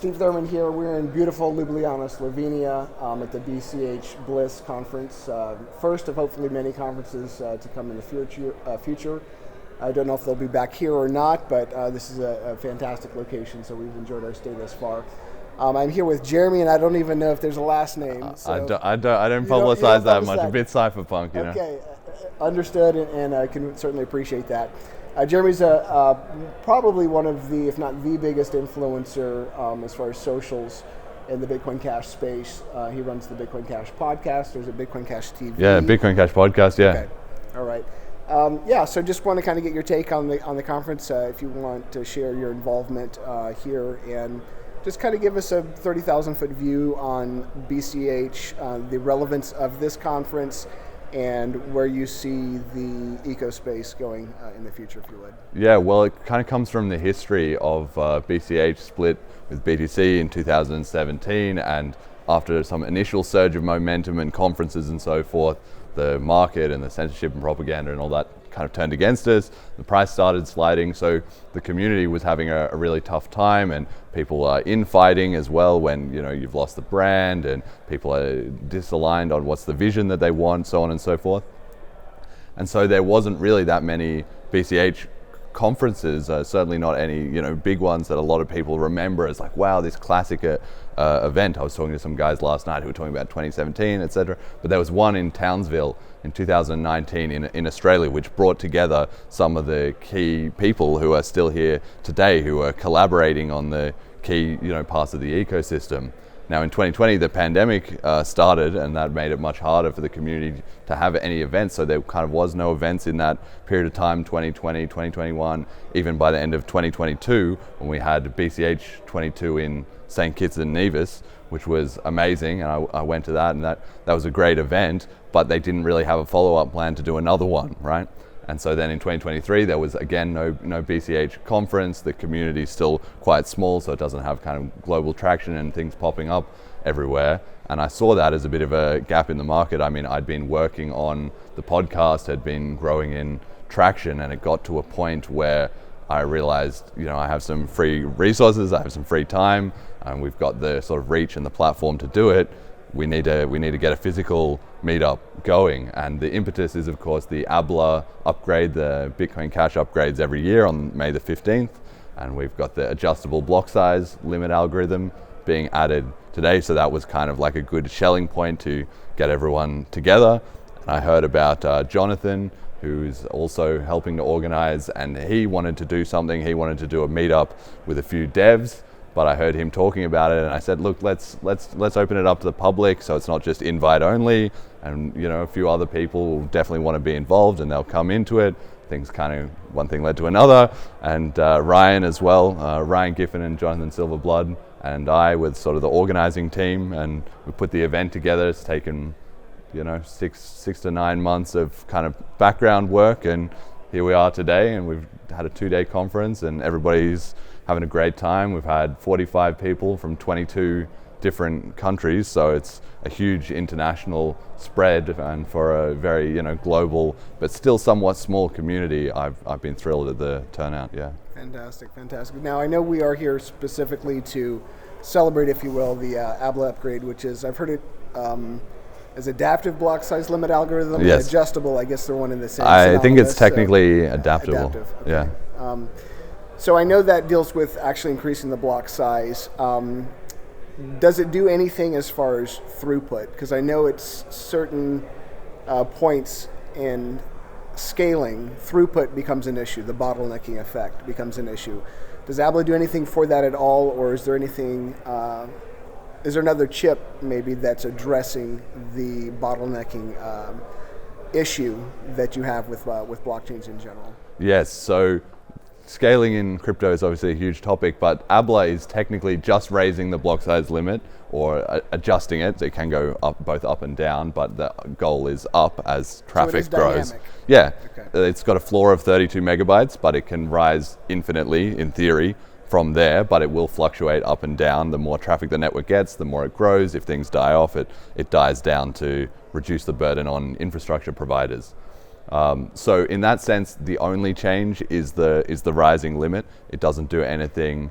Steve Thurman here. We're in beautiful Ljubljana, Slovenia at the BCHBliss Conference. First of hopefully many conferences to come in the future. I don't know if they'll be back here or not, but this is a fantastic location, so we've enjoyed our stay thus far. I'm here with Jeremy, and I don't even know if there's a last name. So I don't publicize that much. A bit cypherpunk, you know. Okay, understood, and I can certainly appreciate that. Jeremy's probably one of the, if not the biggest influencer as far as socials in the BitcoinCash space. He runs the BitcoinCash Podcast. There's a BitcoinCash TV. Yeah, BitcoinCash Podcast, yeah. Okay, all right. So just want to kind of get your take on the conference, if you want to share your involvement here, and just kind of give us a 30,000-foot view on BCH, the relevance of this conference, and where you see the eco space going in the future, if you would. Yeah, well, it kind of comes from the history of BCH split with BTC in 2017, and after some initial surge of momentum and conferences and so forth, the market and the censorship and propaganda and all that kind of turned against us. The price started sliding, so the community was having a really tough time, and people are infighting as well when you've lost the brand and people are disaligned on what's the vision that they want, so on and so forth. And so there wasn't really that many BCH conferences, certainly not any big ones that a lot of people remember as like, wow, this classic event. I was talking to some guys last night who were talking about 2017, etc. But there was one in Townsville in 2019 in Australia, which brought together some of the key people who are still here today, who are collaborating on the key parts of the ecosystem. Now in 2020, the pandemic started, and that made it much harder for the community to have any events. So there kind of was no events in that period of time, 2020, 2021, even by the end of 2022, when we had BCH 22 in St. Kitts and Nevis, which was amazing. And I went to that, and that was a great event, but they didn't really have a follow-up plan to do another one, right? And so then in 2023, there was again no BCH conference. The community is still quite small, so it doesn't have kind of global traction and things popping up everywhere. And I saw that as a bit of a gap in the market. I mean, I'd been working on the podcast, had been growing in traction, and it got to a point where I realized, I have some free resources, I have some free time, and we've got the sort of reach and the platform to do it. We need to get a physical meetup going, and the impetus is, of course, the ABLA upgrade, the BitcoinCash upgrades every year on May the 15th, and we've got the adjustable block size limit algorithm being added today, so that was kind of like a good shelling point to get everyone together. And I heard about Jonathan, who's also helping to organize, and he wanted to do something. He wanted to do a meetup with a few devs, but I heard him talking about it, and I said, look, let's open it up to the public, so it's not just invite only, and a few other people will definitely want to be involved, and they'll come into it. One thing led to another, and Ryan as well, Ryan Giffen and Jonathan Silverblood, and I with sort of the organizing team, and we put the event together. It's taken 6 to 9 months of kind of background work, and here we are today, and we've had a 2-day conference, and everybody's having a great time. We've had 45 people from 22 different countries, so it's a huge international spread, and for a very global but still somewhat small community, I've been thrilled at the turnout. Yeah. Fantastic. Now I know we are here specifically to celebrate, if you will, the ABLA upgrade, which is, I've heard it as adaptive block size limit algorithm. Yes. And adjustable, I guess they're one in the same. I think it's technically adaptable. Adaptive. Okay. Yeah. So I know that deals with actually increasing the block size. Does it do anything as far as throughput? Because I know it's certain points in scaling, throughput becomes an issue. The bottlenecking effect becomes an issue. Does ABLA do anything for that at all, or is there anything? Is there another chip maybe that's addressing the bottlenecking issue that you have with blockchains in general? Yes. So scaling in crypto is obviously a huge topic, but ABLA is technically just raising the block size limit or adjusting it. So it can go up, both up and down, but the goal is up as traffic grows. Dynamic. Yeah. Okay. It's got a floor of 32 megabytes, but it can rise infinitely in theory from there, but it will fluctuate up and down. The more traffic the network gets, the more it grows. If things die off, it dies down to reduce the burden on infrastructure providers. So in that sense, the only change is the rising limit. It doesn't do anything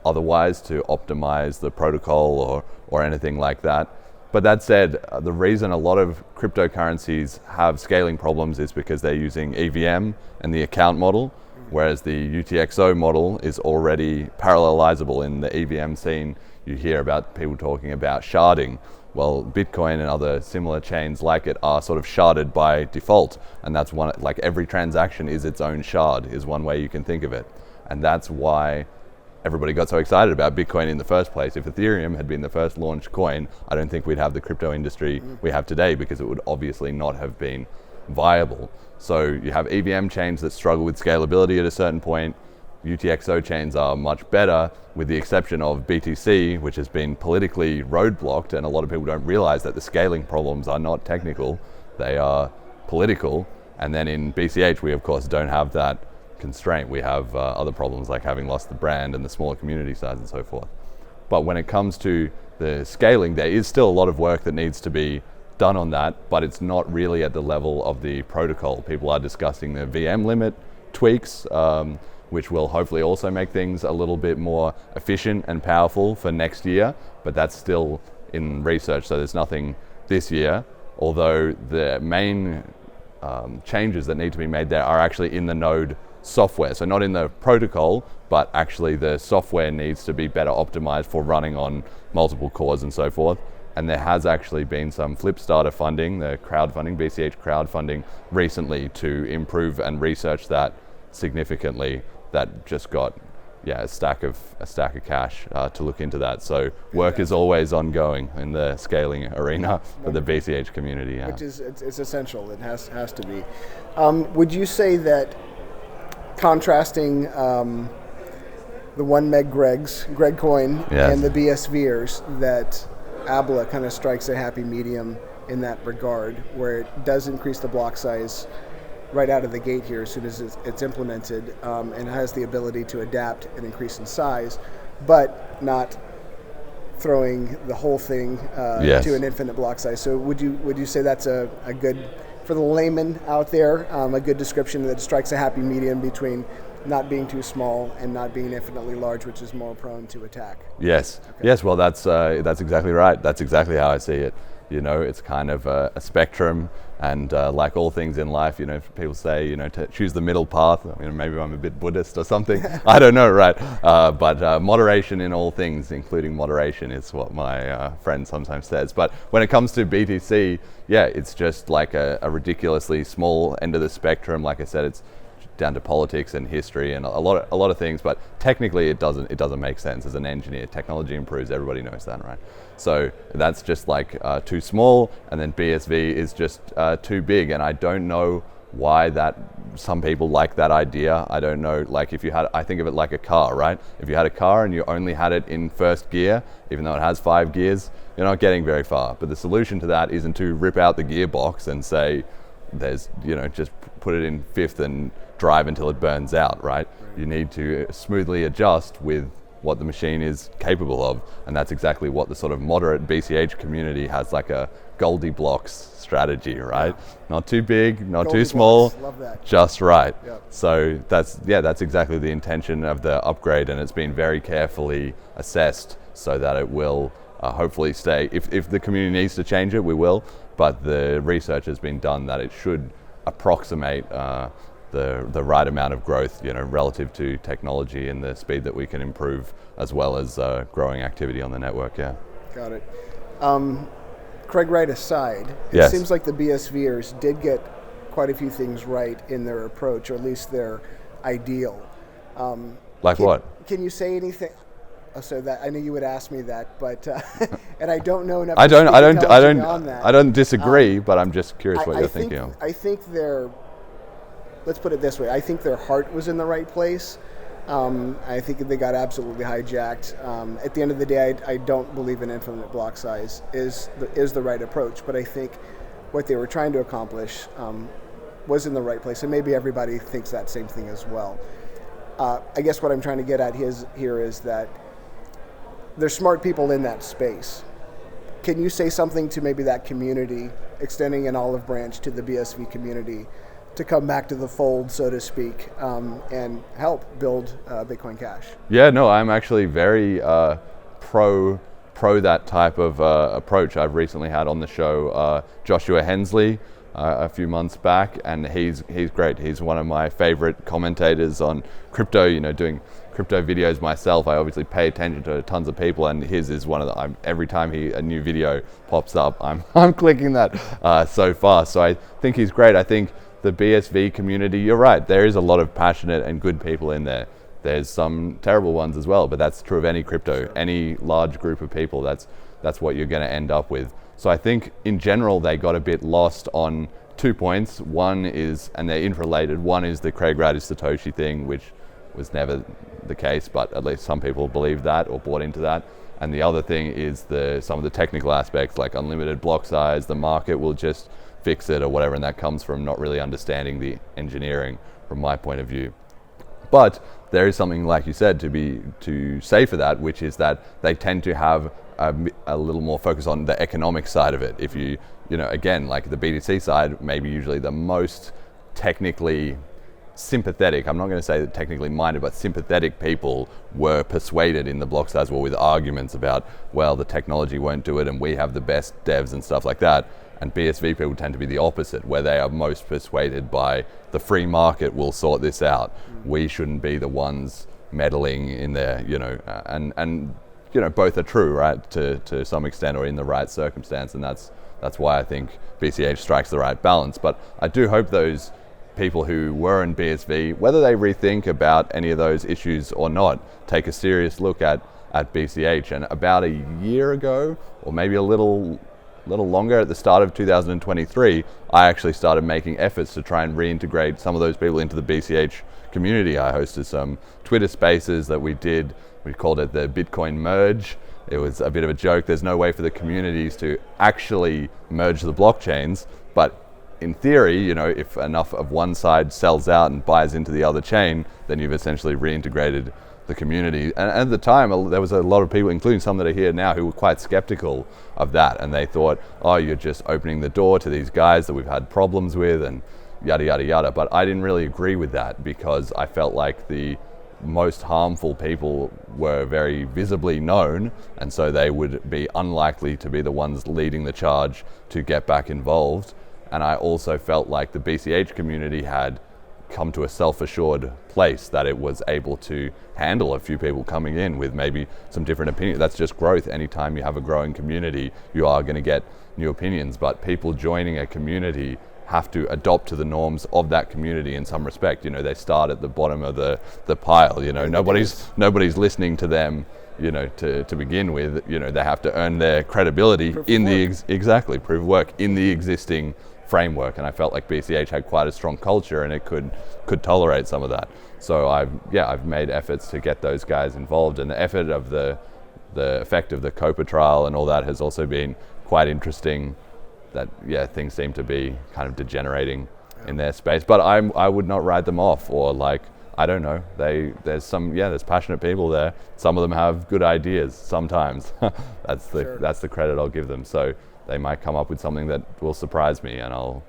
otherwise to optimize the protocol or anything like that. But that said, the reason a lot of cryptocurrencies have scaling problems is because they're using EVM and the account model, whereas the UTXO model is already parallelizable. In the EVM scene, you hear about people talking about sharding. Well, Bitcoin and other similar chains like it are sort of sharded by default, and that's one, like every transaction is its own shard, is one way you can think of it. And that's why everybody got so excited about Bitcoin in the first place. If Ethereum had been the first launched coin, I don't think we'd have the crypto industry we have today, because it would obviously not have been viable. So you have EVM chains that struggle with scalability at a certain point. UTXO chains are much better, with the exception of BTC, which has been politically roadblocked, and a lot of people don't realize that the scaling problems are not technical, they are political. And then in BCH, we of course don't have that constraint. We have other problems like having lost the brand and the smaller community size and so forth. But when it comes to the scaling, there is still a lot of work that needs to be done on that, but it's not really at the level of the protocol. People are discussing the VM limit tweaks, which will hopefully also make things a little bit more efficient and powerful for next year, but that's still in research, so there's nothing this year, although the main changes that need to be made there are actually in the node software. So not in the protocol, but actually the software needs to be better optimized for running on multiple cores and so forth. And there has actually been some Flipstarter funding, the crowdfunding, BCH crowdfunding recently, to improve and research that significantly. That just got a stack of cash to look into that. So work is always ongoing in the scaling arena for the BCH community. Which is it's essential. It has to be. Would you say that contrasting the 1 meg Greg coin and the BSVers, that ABLA kind of strikes a happy medium in that regard, where it does increase the block size right out of the gate here as soon as it's implemented, and has the ability to adapt and increase in size, but not throwing the whole thing to an infinite block size. So would you say that's a good, for the layman out there, a good description that strikes a happy medium between not being too small and not being infinitely large, which is more prone to attack? Yes. Okay. Yes. Well, that's exactly right. That's exactly how I see it. You know, it's kind of a spectrum, and like all things in life, you know, people say, you know, to choose the middle path. I mean, maybe I'm a bit Buddhist or something. I don't know, right? But moderation in all things, including moderation, is what my friend sometimes says. But when it comes to BTC, it's just like a ridiculously small end of the spectrum. Like I said, it's down to politics and history and a lot of things, but technically it doesn't make sense. As an engineer, technology improves, everybody knows that, right? So that's just like too small, and then BSV is just too big, and I don't know why that some people like that idea. I don't know, like if you had, I think of it like a car, right? If you had a car and you only had it in first gear, even though it has 5 gears, you're not getting very far. But the solution to that isn't to rip out the gearbox and say, there's, you know, just put it in 5th and drive until it burns out, right? You need to smoothly adjust with what the machine is capable of, and that's exactly what the sort of moderate BCH community has, like a Goldiblocks strategy, right? Not too big, not too small, just right. So that's exactly the intention of the upgrade, and it's been very carefully assessed so that it will hopefully stay. If the community needs to change it, we will, but the research has been done that it should approximate the right amount of growth, you know, relative to technology and the speed that we can improve, as well as growing activity on the network. Got it. Craig Wright aside, it seems like the BSVers did get quite a few things right in their approach, or at least their ideal. What? Can you say anything? So that I knew you would ask me that, but and I don't know enough. I don't disagree, but I'm just curious what you're thinking of. I think let's put it this way. I think their heart was in the right place. I think they got absolutely hijacked. At the end of the day, I don't believe an infinite block size is the right approach, but I think what they were trying to accomplish was in the right place, and maybe everybody thinks that same thing as well. I guess what I'm trying to get at here is that there's smart people in that space. Can you say something to maybe that community, extending an olive branch to the BSV community, to come back to the fold, so to speak, and help build BitcoinCash. Yeah, no, I'm actually very pro that type of approach. I've recently had on the show Joshua Hensley a few months back, and he's great. He's one of my favorite commentators on crypto. Doing crypto videos myself, I obviously pay attention to tons of people, and his is one of the. Every time a new video pops up, I'm clicking that so far. So I think he's great. I think the BSV community, you're right. There is a lot of passionate and good people in there. There's some terrible ones as well, but that's true of any crypto, any large group of people. That's what you're going to end up with. So I think in general they got a bit lost on 2 points. One is, and they're interrelated, one is the Craig Wright is Satoshi thing, which was never the case, but at least some people believe that or bought into that. And the other thing is some of the technical aspects, like unlimited block size, the market will just fix it or whatever, and that comes from not really understanding the engineering from my point of view. But there is something, like you said, to say for that, which is that they tend to have a little more focus on the economic side of it. If you again, like the BTC side, maybe usually the most technically sympathetic, I'm not going to say that technically minded, but sympathetic people were persuaded in the block size war with arguments about, well, the technology won't do it and we have the best devs and stuff like that. And BSV people tend to be the opposite, where they are most persuaded by the free market will sort this out. We shouldn't be the ones meddling in there, and both are true, right, to some extent, or in the right circumstance, and that's why I think BCH strikes the right balance. But I do hope those people who were in BSV, whether they rethink about any of those issues or not, take a serious look at BCH. And about a year ago, or maybe a little longer, at the start of 2023, I actually started making efforts to try and reintegrate some of those people into the BCH community. I hosted some Twitter spaces that we did. We called it the Bitcoin merge. It was a bit of a joke. There's no way for the communities to actually merge the blockchains, but in theory, if enough of one side sells out and buys into the other chain, then you've essentially reintegrated the community. And at the time, there was a lot of people, including some that are here now, who were quite skeptical of that. And they thought, oh, you're just opening the door to these guys that we've had problems with and yada, yada, yada. But I didn't really agree with that, because I felt like the most harmful people were very visibly known, and so they would be unlikely to be the ones leading the charge to get back involved. And I also felt like the BCH community had come to a self-assured place that it was able to handle a few people coming in with maybe some different opinions. That's just growth. Anytime you have a growing community, you are going to get new opinions, but people joining a community have to adopt to the norms of that community in some respect. They start at the bottom of the pile. Nobody's listening to them, to begin with. They have to earn their credibility exactly proof of work in the existing framework. And I felt like BCH had quite a strong culture, and it could tolerate some of that. So I've made efforts to get those guys involved, and the effort of the effect of the COPA trial and all that has also been quite interesting. That things seem to be kind of degenerating in their space, but I would not write them off, or I don't know. There's passionate people there. Some of them have good ideas sometimes. That's the credit I'll give them. So they might come up with something that will surprise me, and I'll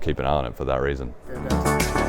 keep an eye on it for that reason. Fantastic.